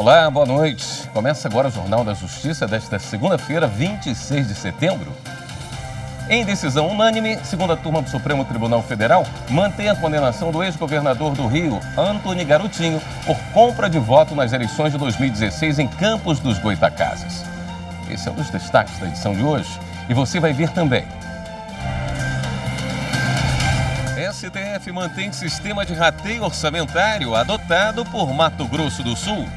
Olá, boa noite. Começa agora o Jornal da Justiça desta segunda-feira, 26 de setembro. Em decisão unânime, segunda turma do Supremo Tribunal Federal mantém a condenação do ex-governador do Rio, Antony Garotinho, por compra de voto nas eleições de 2016 em Campos dos Goytacazes. Esse é um dos destaques da edição de hoje e você vai ver também. STF mantém sistema de rateio orçamentário adotado por Mato Grosso do Sul.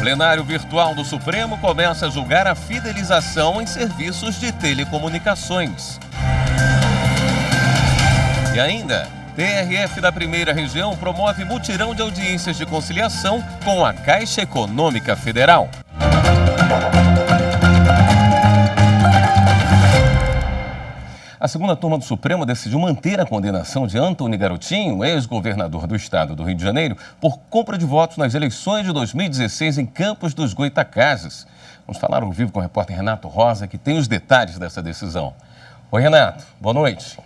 Plenário virtual do Supremo começa a julgar a fidelização em serviços de telecomunicações. E ainda, TRF da Primeira Região promove mutirão de audiências de conciliação com a Caixa Econômica Federal. A segunda turma do Supremo decidiu manter a condenação de Antony Garotinho, ex-governador do estado do Rio de Janeiro, por compra de votos nas eleições de 2016 em Campos dos Goytacazes. Vamos falar ao vivo com o repórter Renato Rosa, que tem os detalhes dessa decisão. Oi, Renato. Boa noite.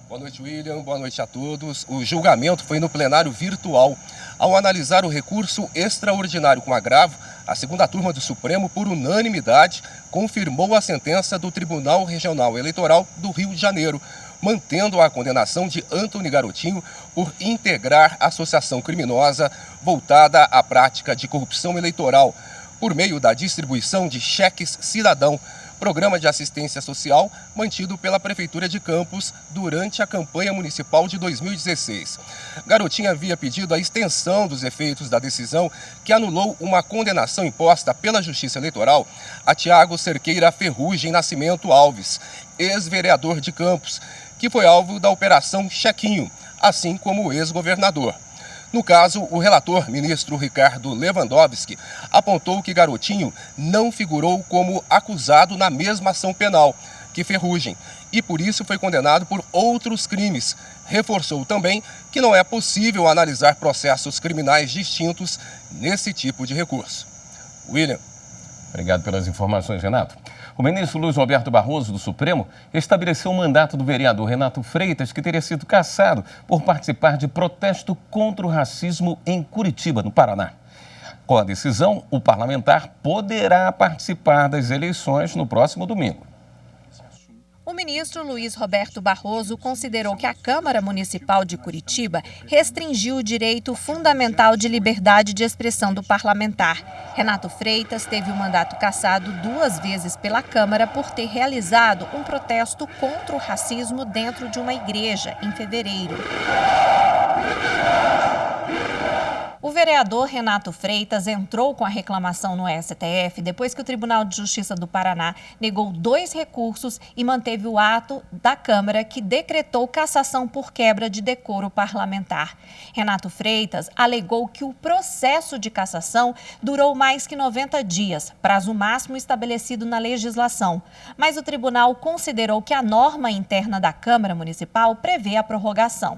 Boa noite, William. Boa noite a todos. O julgamento foi no plenário virtual. Ao analisar o recurso extraordinário com agravo, a segunda turma do Supremo, por unanimidade, confirmou a sentença do Tribunal Regional Eleitoral do Rio de Janeiro, mantendo a condenação de Antony Garotinho por integrar associação criminosa voltada à prática de corrupção eleitoral, por meio da distribuição de cheques cidadão, programa de assistência social mantido pela Prefeitura de Campos durante a campanha municipal de 2016. Garotinho havia pedido a extensão dos efeitos da decisão que anulou uma condenação imposta pela Justiça Eleitoral a Tiago Cerqueira Ferrugem Nascimento Alves, ex-vereador de Campos, que foi alvo da Operação Chequinho, assim como o ex-governador. No caso, o relator, ministro Ricardo Lewandowski, apontou que Garotinho não figurou como acusado na mesma ação penal que Ferrugem e, por isso, foi condenado por outros crimes. Reforçou também que não é possível analisar processos criminais distintos nesse tipo de recurso. William. Obrigado pelas informações, Renato. O ministro Luiz Roberto Barroso, do Supremo, estabeleceu o mandato do vereador Renato Freitas, que teria sido cassado por participar de protesto contra o racismo em Curitiba, no Paraná. Com a decisão, o parlamentar poderá participar das eleições no próximo domingo. O ministro Luiz Roberto Barroso considerou que a Câmara Municipal de Curitiba restringiu o direito fundamental de liberdade de expressão do parlamentar. Renato Freitas teve o mandato cassado 2 vezes pela Câmara por ter realizado um protesto contra o racismo dentro de uma igreja em fevereiro. O vereador Renato Freitas entrou com a reclamação no STF depois que o Tribunal de Justiça do Paraná negou 2 recursos e manteve o ato da Câmara que decretou cassação por quebra de decoro parlamentar. Renato Freitas alegou que o processo de cassação durou mais que 90 dias, prazo máximo estabelecido na legislação. Mas o tribunal considerou que a norma interna da Câmara Municipal prevê a prorrogação.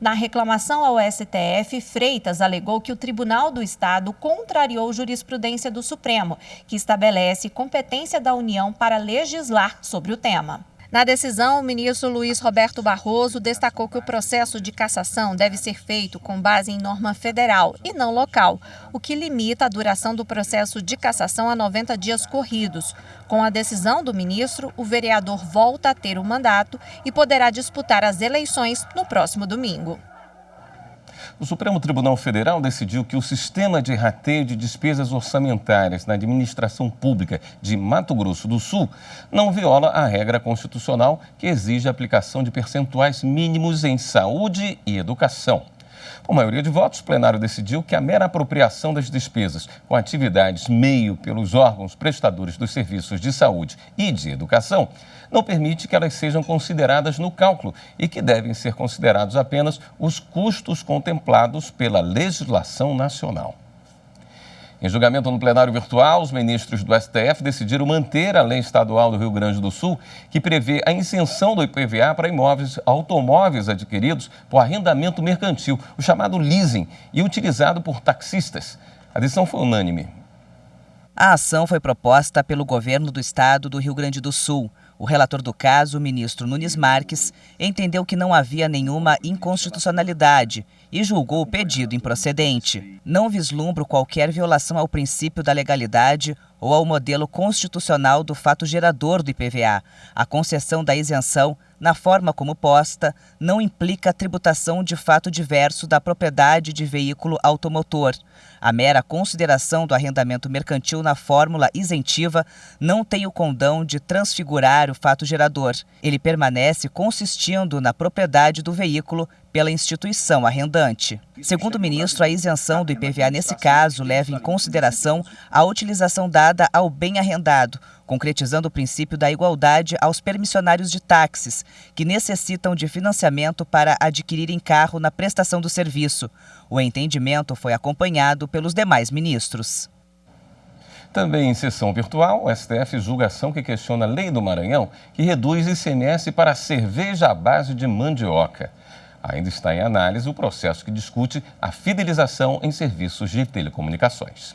Na reclamação ao STF, Freitas alegou que o Tribunal do Estado contrariou jurisprudência do Supremo, que estabelece competência da União para legislar sobre o tema. Na decisão, o ministro Luiz Roberto Barroso destacou que o processo de cassação deve ser feito com base em norma federal e não local, o que limita a duração do processo de cassação a 90 dias corridos. Com a decisão do ministro, o vereador volta a ter o mandato e poderá disputar as eleições no próximo domingo. O Supremo Tribunal Federal decidiu que o sistema de rateio de despesas orçamentárias na administração pública de Mato Grosso do Sul não viola a regra constitucional que exige a aplicação de percentuais mínimos em saúde e educação. Por maioria de votos, o plenário decidiu que a mera apropriação das despesas com atividades meio pelos órgãos prestadores dos serviços de saúde e de educação não permite que elas sejam consideradas no cálculo e que devem ser considerados apenas os custos contemplados pela legislação nacional. Em julgamento no plenário virtual, os ministros do STF decidiram manter a lei estadual do Rio Grande do Sul, que prevê a isenção do IPVA para automóveis adquiridos por arrendamento mercantil, o chamado leasing, e utilizado por taxistas. A decisão foi unânime. A ação foi proposta pelo governo do estado do Rio Grande do Sul. O relator do caso, o ministro Nunes Marques, entendeu que não havia nenhuma inconstitucionalidade e julgou o pedido improcedente. Não vislumbro qualquer violação ao princípio da legalidade ou ao modelo constitucional do fato gerador do IPVA. A concessão da isenção, na forma como posta, não implica a tributação de fato diverso da propriedade de veículo automotor. A mera consideração do arrendamento mercantil na fórmula isentiva não tem o condão de transfigurar o fato gerador. Ele permanece consistindo na propriedade do veículo pela instituição arrendante. Segundo o ministro, a isenção do IPVA nesse caso leva em consideração a utilização dada ao bem arrendado, concretizando o princípio da igualdade aos permissionários de táxis, que necessitam de financiamento para adquirirem carro na prestação do serviço. O entendimento foi acompanhado pelos demais ministros. Também em sessão virtual, o STF julga ação que questiona a lei do Maranhão, que reduz ICMS para cerveja à base de mandioca. Ainda está em análise o processo que discute a fidelização em serviços de telecomunicações.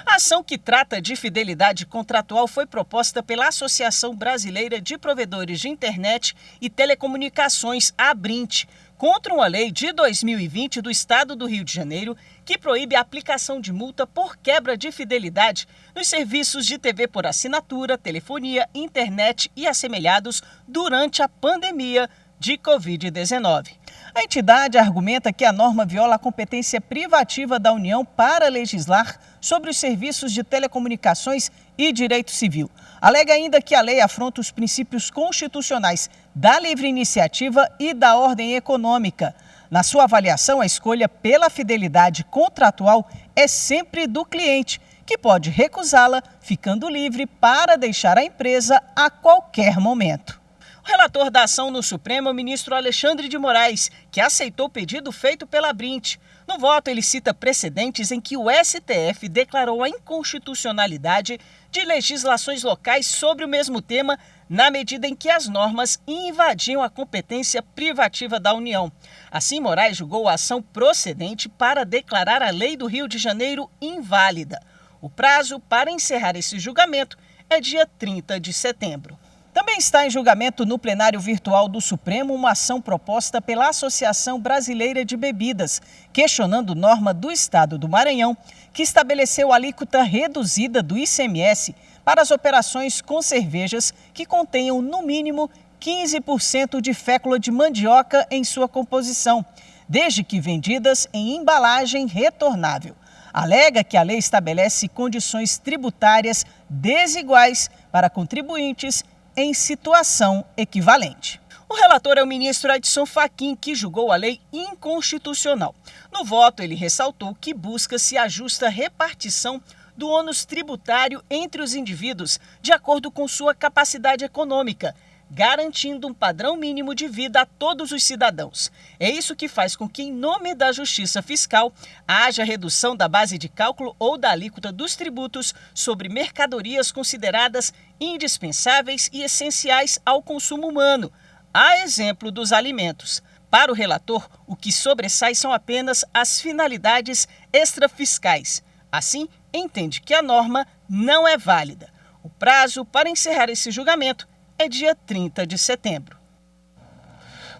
A ação que trata de fidelidade contratual foi proposta pela Associação Brasileira de Provedores de Internet e Telecomunicações, a Abrint, contra uma lei de 2020 do Estado do Rio de Janeiro que proíbe a aplicação de multa por quebra de fidelidade nos serviços de TV por assinatura, telefonia, internet e assemelhados durante a pandemia de Covid-19. A entidade argumenta que a norma viola a competência privativa da União para legislar sobre os serviços de telecomunicações e direito civil. Alega ainda que a lei afronta os princípios constitucionais da livre iniciativa e da ordem econômica. Na sua avaliação, a escolha pela fidelidade contratual é sempre do cliente, que pode recusá-la, ficando livre para deixar a empresa a qualquer momento. O relator da ação no Supremo é o ministro Alexandre de Moraes, que aceitou o pedido feito pela Abrint. No voto, ele cita precedentes em que o STF declarou a inconstitucionalidade de legislações locais sobre o mesmo tema, na medida em que as normas invadiam a competência privativa da União. Assim, Moraes julgou a ação procedente para declarar a Lei do Rio de Janeiro inválida. O prazo para encerrar esse julgamento é dia 30 de setembro. Também está em julgamento no plenário virtual do Supremo uma ação proposta pela Associação Brasileira de Bebidas, questionando norma do Estado do Maranhão, que estabeleceu a alíquota reduzida do ICMS para as operações com cervejas que contenham, no mínimo, 15% de fécula de mandioca em sua composição, desde que vendidas em embalagem retornável. Alega que a lei estabelece condições tributárias desiguais para contribuintes em situação equivalente. O relator é o ministro Edson Fachin, que julgou a lei inconstitucional. No voto, ele ressaltou que busca-se a justa repartição do ônus tributário entre os indivíduos de acordo com sua capacidade econômica, garantindo um padrão mínimo de vida a todos os cidadãos. É isso que faz com que, em nome da justiça fiscal, haja redução da base de cálculo ou da alíquota dos tributos sobre mercadorias consideradas indispensáveis e essenciais ao consumo humano, a exemplo dos alimentos. Para o relator, o que sobressai são apenas as finalidades extrafiscais. Assim, entende que a norma não é válida. O prazo para encerrar esse julgamento é dia 30 de setembro.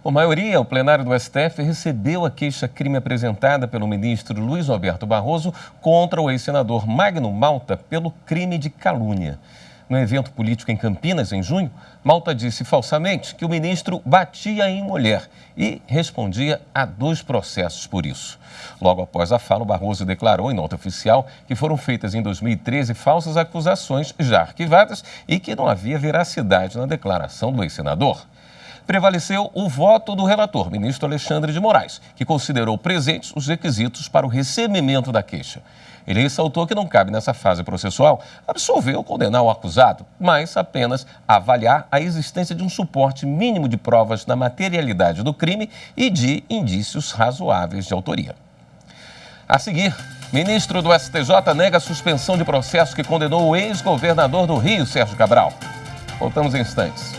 Por maioria, o plenário do STF recebeu a queixa-crime apresentada pelo ministro Luiz Roberto Barroso contra o ex-senador Magno Malta pelo crime de calúnia. No evento político em Campinas, em junho, Malta disse falsamente que o ministro batia em mulher e respondia a 2 processos por isso. Logo após a fala, o Barroso declarou em nota oficial que foram feitas em 2013 falsas acusações já arquivadas e que não havia veracidade na declaração do ex-senador. Prevaleceu o voto do relator, ministro Alexandre de Moraes, que considerou presentes os requisitos para o recebimento da queixa. Ele ressaltou que não cabe nessa fase processual absolver ou condenar o acusado, mas apenas avaliar a existência de um suporte mínimo de provas na materialidade do crime e de indícios razoáveis de autoria. A seguir, ministro do STJ nega a suspensão de processo que condenou o ex-governador do Rio, Sérgio Cabral. Voltamos em instantes.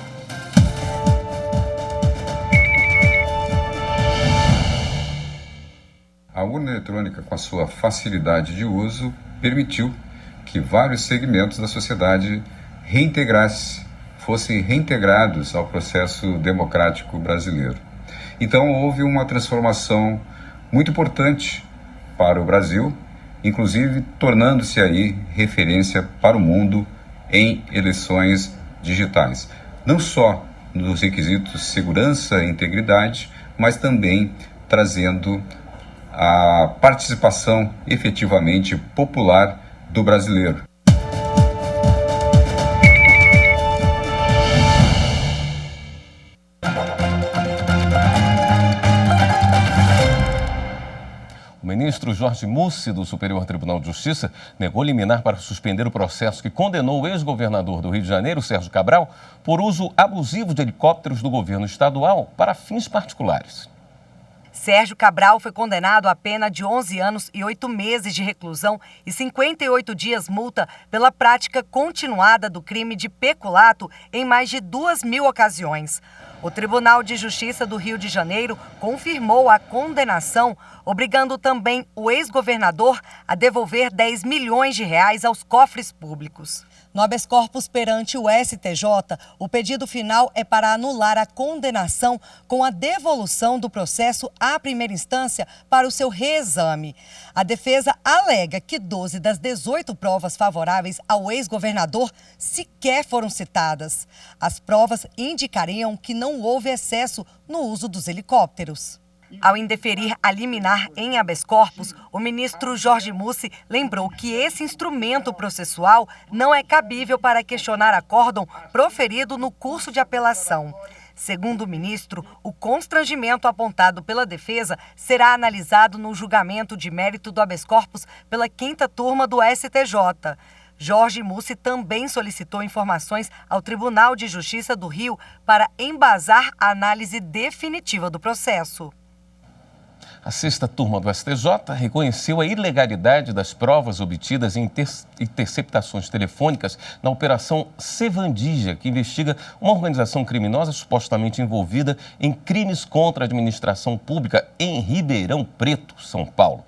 A urna eletrônica, com a sua facilidade de uso, permitiu que vários segmentos da sociedade reintegrassem fossem reintegrados ao processo democrático brasileiro. Então houve uma transformação muito importante para o Brasil, inclusive tornando-se aí referência para o mundo em eleições digitais. Não só nos requisitos segurança e integridade, mas também trazendo a participação efetivamente popular do brasileiro. O ministro Jorge Mussi, do Superior Tribunal de Justiça, negou liminar para suspender o processo que condenou o ex-governador do Rio de Janeiro, Sérgio Cabral, por uso abusivo de helicópteros do governo estadual para fins particulares. Sérgio Cabral foi condenado a pena de 11 anos e 8 meses de reclusão e 58 dias multa pela prática continuada do crime de peculato em mais de 2.000 ocasiões. O Tribunal de Justiça do Rio de Janeiro confirmou a condenação, obrigando também o ex-governador a devolver 10 milhões de reais aos cofres públicos. No habeas corpus perante o STJ, o pedido final é para anular a condenação com a devolução do processo à primeira instância para o seu reexame. A defesa alega que 12 das 18 provas favoráveis ao ex-governador sequer foram citadas. As provas indicariam que não houve excesso no uso dos helicópteros. Ao indeferir a liminar em habeas corpus, o ministro Jorge Mussi lembrou que esse instrumento processual não é cabível para questionar acórdão proferido no curso de apelação. Segundo o ministro, o constrangimento apontado pela defesa será analisado no julgamento de mérito do habeas corpus pela 5ª turma do STJ. Jorge Mussi também solicitou informações ao Tribunal de Justiça do Rio para embasar a análise definitiva do processo. A 6ª turma do STJ reconheceu a ilegalidade das provas obtidas em interceptações telefônicas na Operação Sevandija, que investiga uma organização criminosa supostamente envolvida em crimes contra a administração pública em Ribeirão Preto, São Paulo.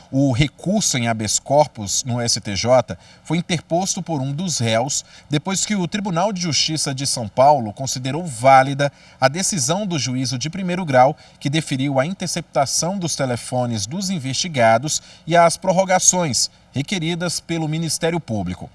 O recurso em habeas corpus no STJ foi interposto por um dos réus depois que o Tribunal de Justiça de São Paulo considerou válida a decisão do juízo de primeiro grau que deferiu a interceptação dos telefones dos investigados e as prorrogações requeridas pelo Ministério Público.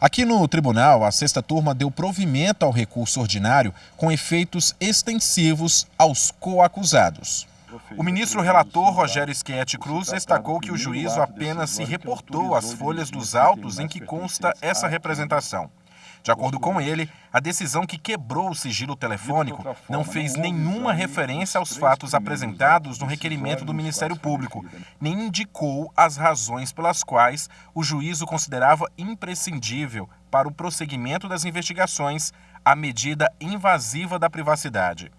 Aqui no tribunal, a 6ª turma deu provimento ao recurso ordinário com efeitos extensivos aos coacusados. O ministro relator Rogério Schietti Cruz destacou que o juízo apenas se reportou às folhas dos autos em que consta essa representação. De acordo com ele, a decisão que quebrou o sigilo telefônico não fez nenhuma referência aos fatos apresentados no requerimento do Ministério Público, nem indicou as razões pelas quais o juízo considerava imprescindível para o prosseguimento das investigações a medida invasiva da privacidade.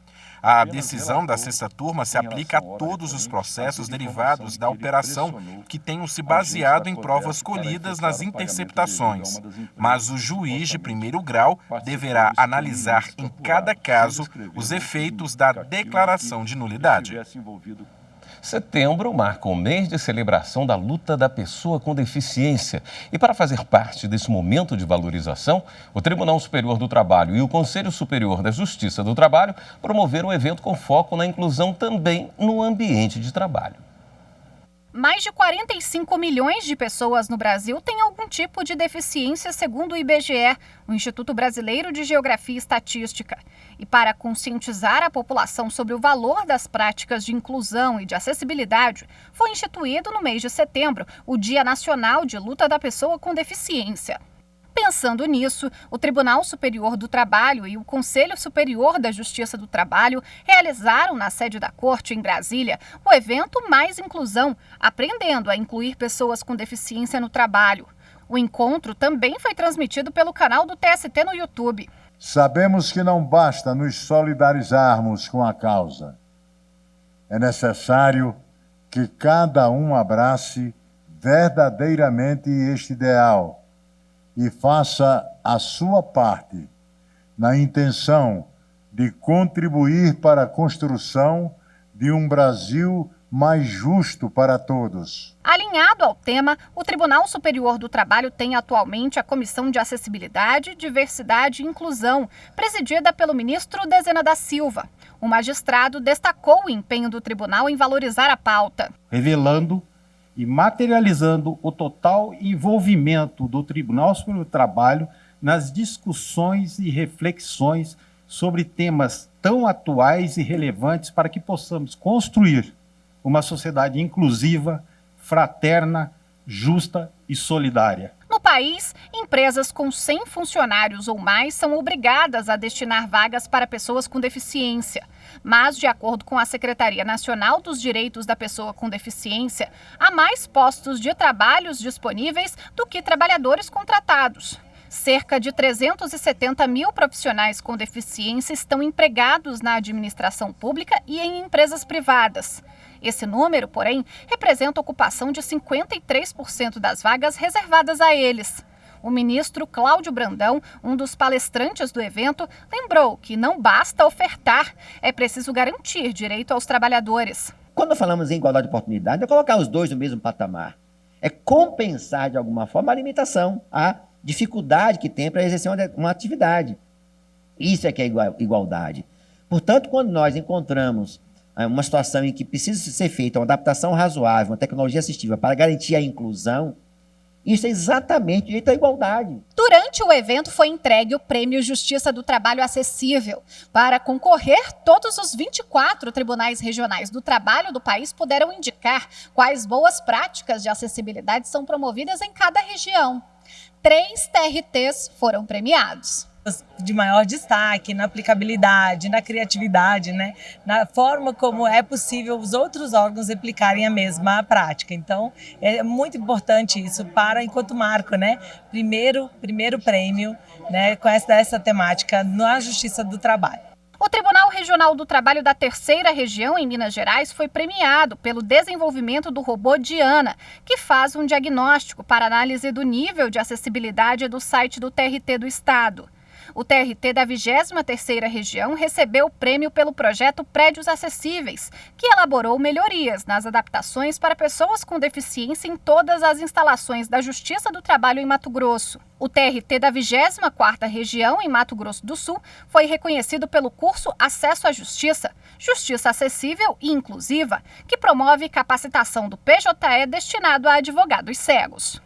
A decisão da 6ª turma se aplica a todos os processos derivados da operação que tenham se baseado em provas colhidas nas interceptações, mas o juiz de primeiro grau deverá analisar em cada caso os efeitos da declaração de nulidade. Setembro marca o mês de celebração da luta da pessoa com deficiência. E para fazer parte desse momento de valorização, o Tribunal Superior do Trabalho e o Conselho Superior da Justiça do Trabalho promoveram um evento com foco na inclusão também no ambiente de trabalho. Mais de 45 milhões de pessoas no Brasil têm algum tipo de deficiência, segundo o IBGE, o Instituto Brasileiro de Geografia e Estatística. E para conscientizar a população sobre o valor das práticas de inclusão e de acessibilidade, foi instituído no mês de setembro o Dia Nacional de Luta da Pessoa com Deficiência. Pensando nisso, o Tribunal Superior do Trabalho e o Conselho Superior da Justiça do Trabalho realizaram na sede da Corte, em Brasília, o evento Mais Inclusão, aprendendo a incluir pessoas com deficiência no trabalho. O encontro também foi transmitido pelo canal do TST no YouTube. Sabemos que não basta nos solidarizarmos com a causa. É necessário que cada um abrace verdadeiramente este ideal e faça a sua parte na intenção de contribuir para a construção de um Brasil mais justo para todos. Alinhado ao tema, o Tribunal Superior do Trabalho tem atualmente a Comissão de Acessibilidade, Diversidade e Inclusão, presidida pelo ministro Dezena da Silva. O magistrado destacou o empenho do tribunal em valorizar a pauta. Revelando e materializando o total envolvimento do Tribunal Superior do Trabalho nas discussões e reflexões sobre temas tão atuais e relevantes para que possamos construir uma sociedade inclusiva, fraterna, justa e solidária. No país, empresas com 100 funcionários ou mais são obrigadas a destinar vagas para pessoas com deficiência. Mas, de acordo com a Secretaria Nacional dos Direitos da Pessoa com Deficiência, há mais postos de trabalhos disponíveis do que trabalhadores contratados. Cerca de 370 mil profissionais com deficiência estão empregados na administração pública e em empresas privadas. Esse número, porém, representa a ocupação de 53% das vagas reservadas a eles. O ministro Cláudio Brandão, um dos palestrantes do evento, lembrou que não basta ofertar, é preciso garantir direito aos trabalhadores. Quando falamos em igualdade de oportunidade, é colocar os dois no mesmo patamar. É compensar, de alguma forma, a limitação, a dificuldade que tem para exercer uma atividade. Isso é que é igualdade. Portanto, quando nós encontramos uma situação em que precisa ser feita uma adaptação razoável, uma tecnologia assistiva para garantir a inclusão, isso é exatamente direito à igualdade. Durante o evento foi entregue o Prêmio Justiça do Trabalho Acessível. Para concorrer, todos os 24 tribunais regionais do trabalho do país puderam indicar quais boas práticas de acessibilidade são promovidas em cada região. 3 TRTs foram premiados. De maior destaque na aplicabilidade, na criatividade, né? Na forma como é possível os outros órgãos replicarem a mesma prática. Então, é muito importante isso para, enquanto marco, né? Primeiro prêmio, né? Com essa temática na Justiça do Trabalho. O Tribunal Regional do Trabalho da 3ª Região, em Minas Gerais, foi premiado pelo desenvolvimento do robô Diana, que faz um diagnóstico para análise do nível de acessibilidade do site do TRT do Estado. O TRT da 23ª Região recebeu o prêmio pelo projeto Prédios Acessíveis, que elaborou melhorias nas adaptações para pessoas com deficiência em todas as instalações da Justiça do Trabalho em Mato Grosso. O TRT da 24ª Região, em Mato Grosso do Sul, foi reconhecido pelo curso Acesso à Justiça, Justiça Acessível e Inclusiva, que promove capacitação do PJE destinado a advogados cegos.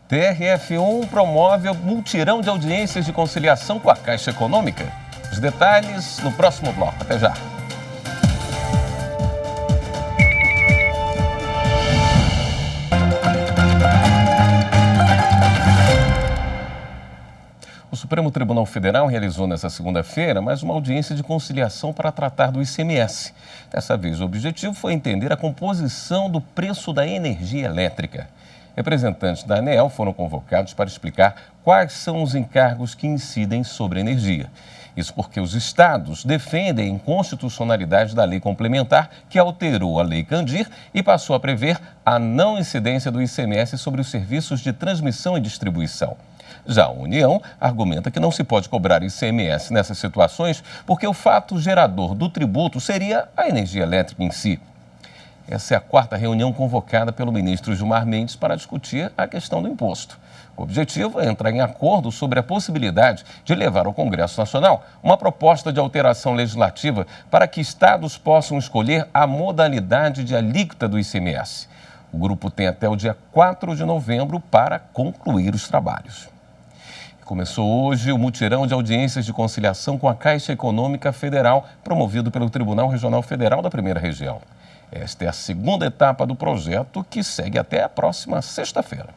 TRF1 promove o mutirão de audiências de conciliação com a Caixa Econômica. Os detalhes no próximo bloco. Até já. O Supremo Tribunal Federal realizou nesta segunda-feira mais uma audiência de conciliação para tratar do ICMS. Dessa vez, o objetivo foi entender a composição do preço da energia elétrica. Representantes da ANEEL foram convocados para explicar quais são os encargos que incidem sobre a energia. Isso porque os estados defendem a inconstitucionalidade da lei complementar que alterou a Lei Candir e passou a prever a não incidência do ICMS sobre os serviços de transmissão e distribuição. Já a União argumenta que não se pode cobrar ICMS nessas situações porque o fato gerador do tributo seria a energia elétrica em si. Essa é a 4ª reunião convocada pelo ministro Gilmar Mendes para discutir a questão do imposto. O objetivo é entrar em acordo sobre a possibilidade de levar ao Congresso Nacional uma proposta de alteração legislativa para que estados possam escolher a modalidade de alíquota do ICMS. O grupo tem até o dia 4 de novembro para concluir os trabalhos. Começou hoje o mutirão de audiências de conciliação com a Caixa Econômica Federal, promovido pelo Tribunal Regional Federal da 1ª Região. Esta é a segunda etapa do projeto, que segue até a próxima sexta-feira.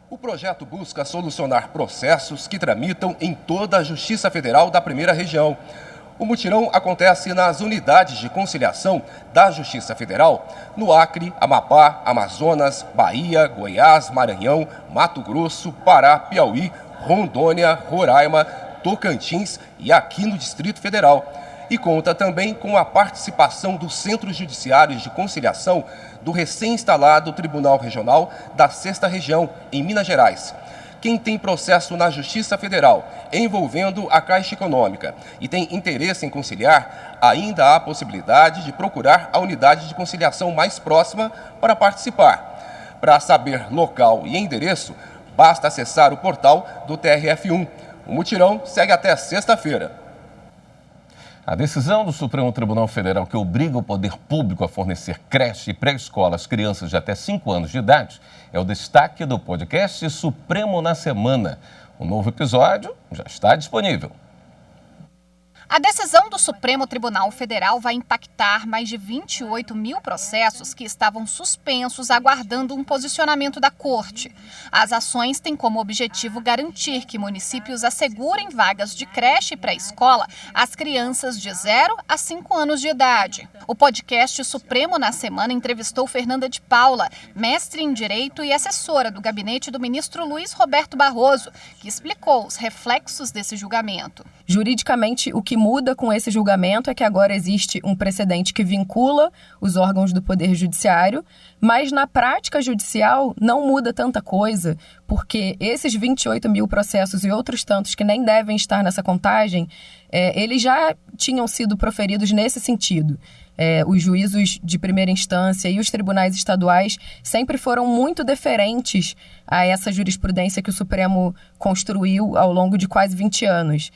O projeto busca solucionar processos que tramitam em toda a Justiça Federal da 1ª Região. O mutirão acontece nas unidades de conciliação da Justiça Federal, no Acre, Amapá, Amazonas, Bahia, Goiás, Maranhão, Mato Grosso, Pará, Piauí, Rondônia, Roraima, Tocantins e aqui no Distrito Federal. E conta também com a participação dos Centros Judiciários de Conciliação do recém-instalado Tribunal Regional da 6ª Região, em Minas Gerais, Quem tem processo na Justiça Federal envolvendo a Caixa Econômica e tem interesse em conciliar, ainda há possibilidade de procurar a unidade de conciliação mais próxima para participar. Para saber local e endereço, basta acessar o portal do TRF1. O mutirão segue até sexta-feira. A decisão do Supremo Tribunal Federal que obriga o poder público a fornecer creche e pré-escola às crianças de até 5 anos de idade é o destaque do podcast Supremo na Semana. O novo episódio já está disponível. A decisão do Supremo Tribunal Federal vai impactar mais de 28 mil processos que estavam suspensos aguardando um posicionamento da Corte. As ações têm como objetivo garantir que municípios assegurem vagas de creche e pré-escola às crianças de 0 a 5 anos de idade. O podcast Supremo na Semana entrevistou Fernanda de Paula, mestre em Direito e assessora do gabinete do ministro Luiz Roberto Barroso, que explicou os reflexos desse julgamento. Juridicamente, o que muda com esse julgamento é que agora existe um precedente que vincula os órgãos do Poder Judiciário, mas na prática judicial não muda tanta coisa, porque esses 28 mil processos e outros tantos que nem devem estar nessa contagem, eles já tinham sido proferidos nesse sentido. Os juízos de primeira instância e os tribunais estaduais sempre foram muito deferentes a essa jurisprudência que o Supremo construiu ao longo de quase 20 anos.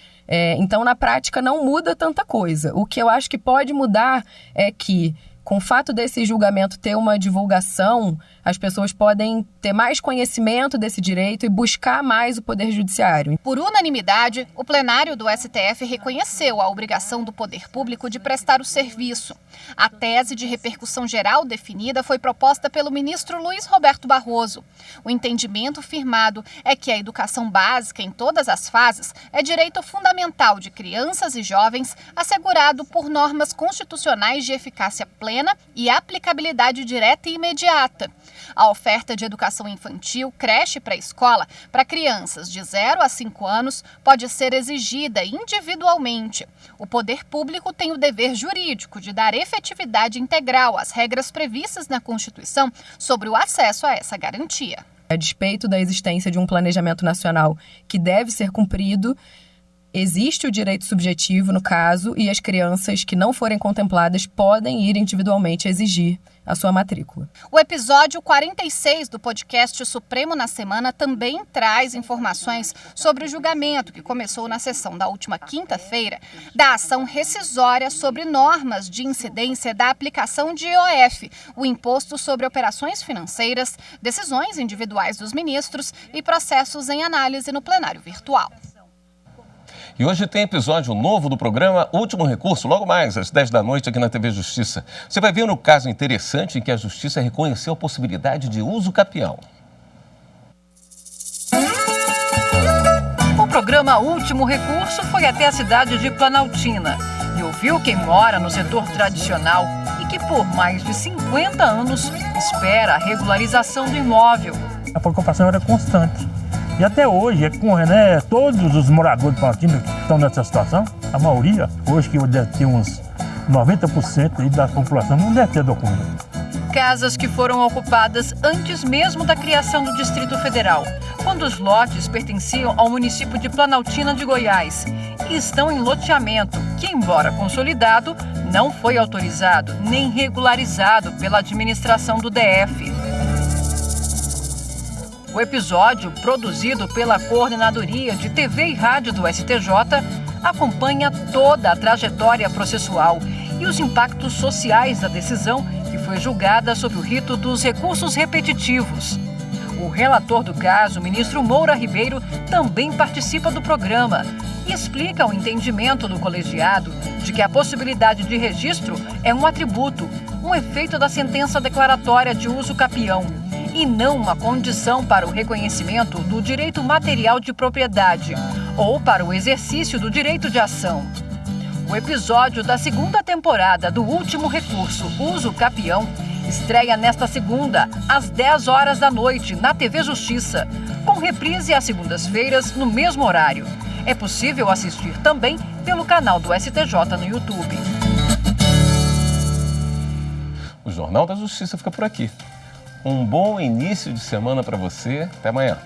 Então, na prática, não muda tanta coisa. O que eu acho que pode mudar é que, com o fato desse julgamento ter uma divulgação, as pessoas podem ter mais conhecimento desse direito e buscar mais o Poder Judiciário. Por unanimidade, o plenário do STF reconheceu a obrigação do poder público de prestar o serviço. A tese de repercussão geral definida foi proposta pelo ministro Luiz Roberto Barroso. O entendimento firmado é que a educação básica em todas as fases é direito fundamental de crianças e jovens, assegurado por normas constitucionais de eficácia plena e aplicabilidade direta e imediata. A oferta de educação infantil, creche e pré-escola para crianças de 0 a 5 anos pode ser exigida individualmente. O poder público tem o dever jurídico de dar efetividade integral às regras previstas na Constituição sobre o acesso a essa garantia. A despeito da existência de um planejamento nacional que deve ser cumprido, existe o direito subjetivo no caso e as crianças que não forem contempladas podem ir individualmente exigir a sua matrícula. O episódio 46 do podcast Supremo na Semana também traz informações sobre o julgamento que começou na sessão da última quinta-feira da ação rescisória sobre normas de incidência da aplicação de IOF, o Imposto sobre Operações Financeiras, decisões individuais dos ministros e processos em análise no plenário virtual. E hoje tem episódio novo do programa Último Recurso, logo mais, às 10 da noite, aqui na TV Justiça. Você vai ver um caso interessante em que a Justiça reconheceu a possibilidade de uso capião. O programa Último Recurso foi até a cidade de Planaltina e ouviu quem mora no setor tradicional e que por mais de 50 anos espera a regularização do imóvel. A preocupação era constante. E até hoje, todos os moradores de Planaltina que estão nessa situação, a maioria, hoje que deve ter uns 90% aí da população, não deve ter documento. Casas que foram ocupadas antes mesmo da criação do Distrito Federal, quando os lotes pertenciam ao município de Planaltina de Goiás e estão em loteamento, que, embora consolidado, não foi autorizado nem regularizado pela administração do DF. O episódio, produzido pela Coordenadoria de TV e Rádio do STJ, acompanha toda a trajetória processual e os impactos sociais da decisão que foi julgada sob o rito dos recursos repetitivos. O relator do caso, o ministro Moura Ribeiro, também participa do programa e explica o entendimento do colegiado de que a possibilidade de registro é um atributo, um efeito da sentença declaratória de uso capião, e não uma condição para o reconhecimento do direito material de propriedade ou para o exercício do direito de ação. O episódio da segunda temporada do Último Recurso, Uso Capião, estreia nesta segunda, às 10 horas da noite, na TV Justiça, com reprise às segundas-feiras, no mesmo horário. É possível assistir também pelo canal do STJ no YouTube. O Jornal da Justiça fica por aqui. Um bom início de semana para você. Até amanhã.